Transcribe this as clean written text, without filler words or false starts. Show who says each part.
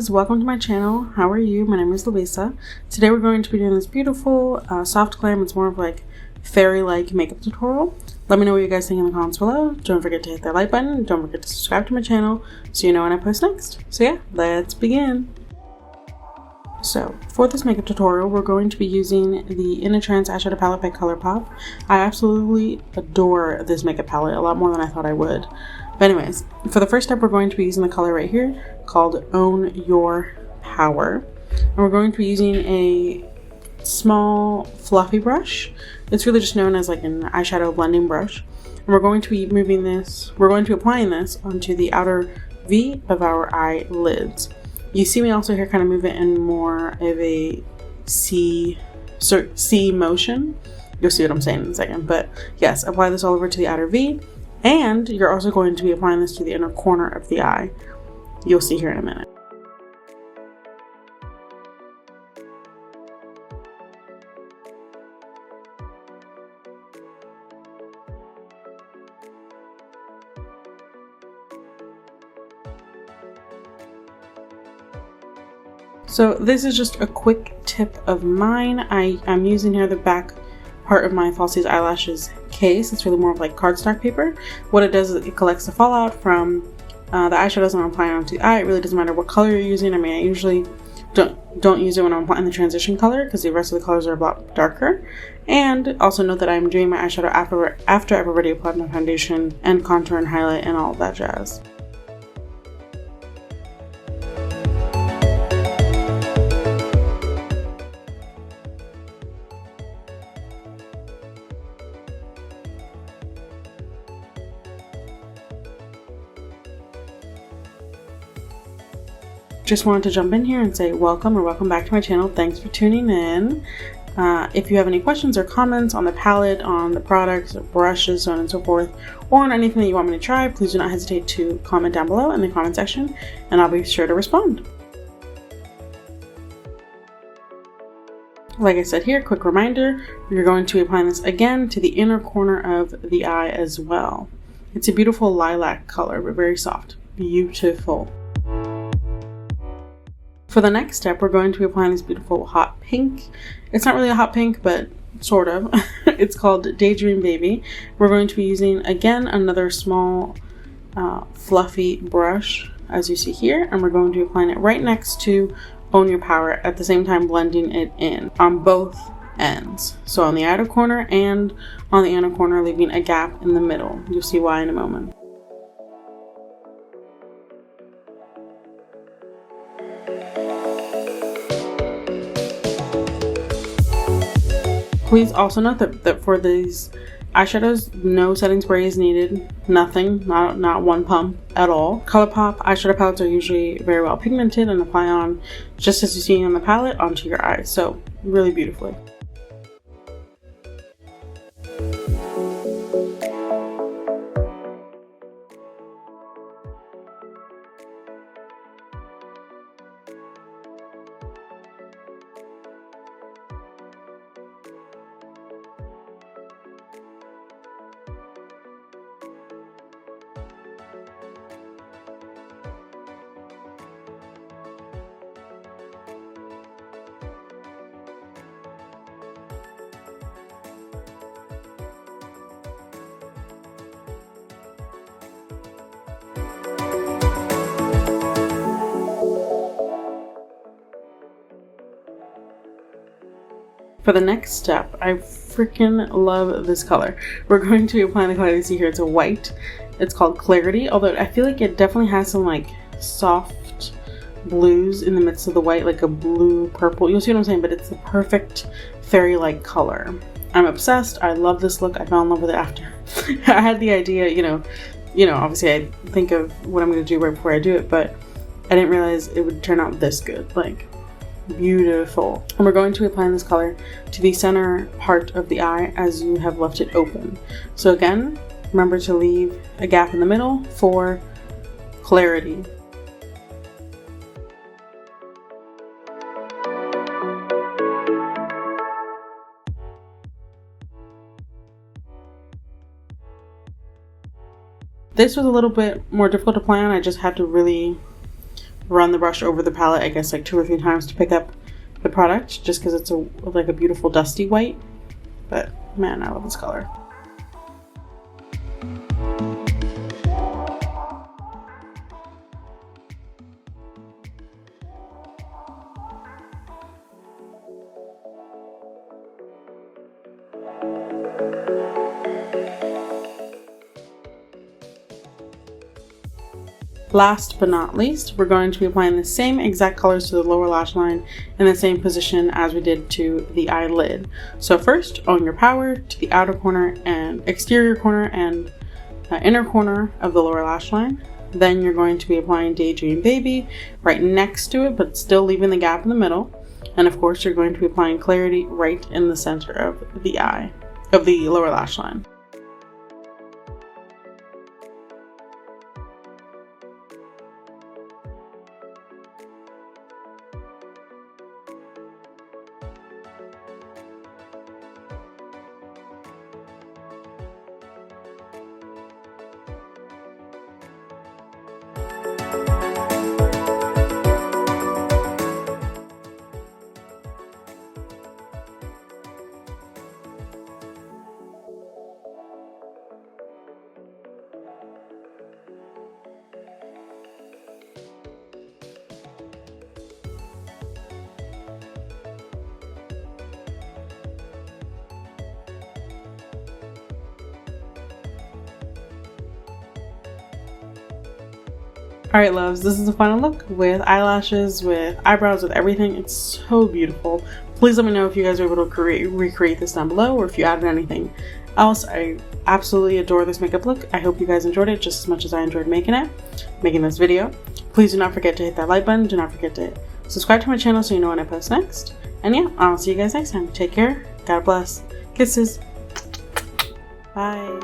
Speaker 1: guys, welcome to my channel. How are you? My name is Luisa. Today we're going to be doing this beautiful soft glam. It's more of like fairy-like makeup tutorial. Let me know what you guys think in the comments below. Don't forget to hit that like button. Don't forget to subscribe to my channel so you know when I post next. So yeah, let's begin. So for this makeup tutorial, we're going to be using the In a Trance eyeshadow palette by ColourPop. I absolutely adore this makeup palette, a lot more than I thought I would. But anyways, for the first step, we're going to be using the color right here called Own Your Power. And we're going to be using a small fluffy brush. It's really just known as like an eyeshadow blending brush. And we're going to be applying this onto the outer V of our eyelids. You see me also here kind of move it in more of a C motion. You'll see what I'm saying in a second. But yes, apply this all over to the outer V. And you're also going to be applying this to the inner corner of the eye. You'll see here in a minute. So this is just a quick tip of mine. I'm using here the back part of my Falsies eyelashes case. It's really more of like cardstock paper. What it does is it collects the fallout from the eyeshadows I'm applying onto the eye. It really doesn't matter what color you're using. I mean, I usually don't use it when I'm applying the transition color because the rest of the colors are a lot darker. And also note that I'm doing my eyeshadow after I've already applied my foundation and contour and highlight and all of that jazz. Just wanted to jump in here and say welcome back to my channel. Thanks for tuning in. If you have any questions or comments on the palette, on the products, or brushes, so on and so forth, or on anything that you want me to try, please do not hesitate to comment down below in the comment section, and I'll be sure to respond. Like I said here, quick reminder, you're going to be applying this again to the inner corner of the eye as well. It's a beautiful lilac color, but very soft. Beautiful. For the next step, we're going to be applying this beautiful hot pink. It's not really a hot pink, but sort of. It's called Daydream Baby. We're going to be using, again, another small fluffy brush, as you see here, and we're going to be applying it right next to Own Your Power, at the same time blending it in on both ends. So on the outer corner and on the inner corner, leaving a gap in the middle. You'll see why in a moment. Please also note that for these eyeshadows, no setting spray is needed. Nothing, not one pump at all. ColourPop eyeshadow palettes are usually very well pigmented and apply on, just as you see on the palette, onto your eyes. So really beautifully. For the next step, I freaking love this color. We're going to be applying the color you see here. It's a white. It's called Clarity, although I feel like it definitely has some like soft blues in the midst of the white, like a blue purple. You'll see what I'm saying, but it's the perfect fairy-like color. I'm obsessed. I love this look. I fell in love with it after I had the idea, you know, obviously I think of what I'm going to do right before I do it, but I didn't realize it would turn out this good. Like, beautiful. And we're going to be applying this color to the center part of the eye as you have left it open. So again, remember to leave a gap in the middle for clarity. This was a little bit more difficult to apply on. I just had to really run the brush over the palette, I guess like 2 or 3 times to pick up the product, just because it's like a beautiful dusty white. But man, I love this color. Last but not least, we're going to be applying the same exact colors to the lower lash line in the same position as we did to the eyelid. So first, own your power to the outer corner and exterior corner and inner corner of the lower lash line. Then you're going to be applying Daydream Baby right next to it, but still leaving the gap in the middle. And of course, you're going to be applying Clarity right in the center of the eye, of the lower lash line. Alright loves, this is the final look with eyelashes, with eyebrows, with everything. It's so beautiful. Please let me know if you guys are able to recreate this down below, or if you added anything else. I absolutely adore this makeup look. I hope you guys enjoyed it just as much as I enjoyed making this video. Please do not forget to hit that like button. Do not forget to subscribe to my channel so you know when I post next. And yeah, I'll see you guys next time. Take care. God bless. Kisses. Bye.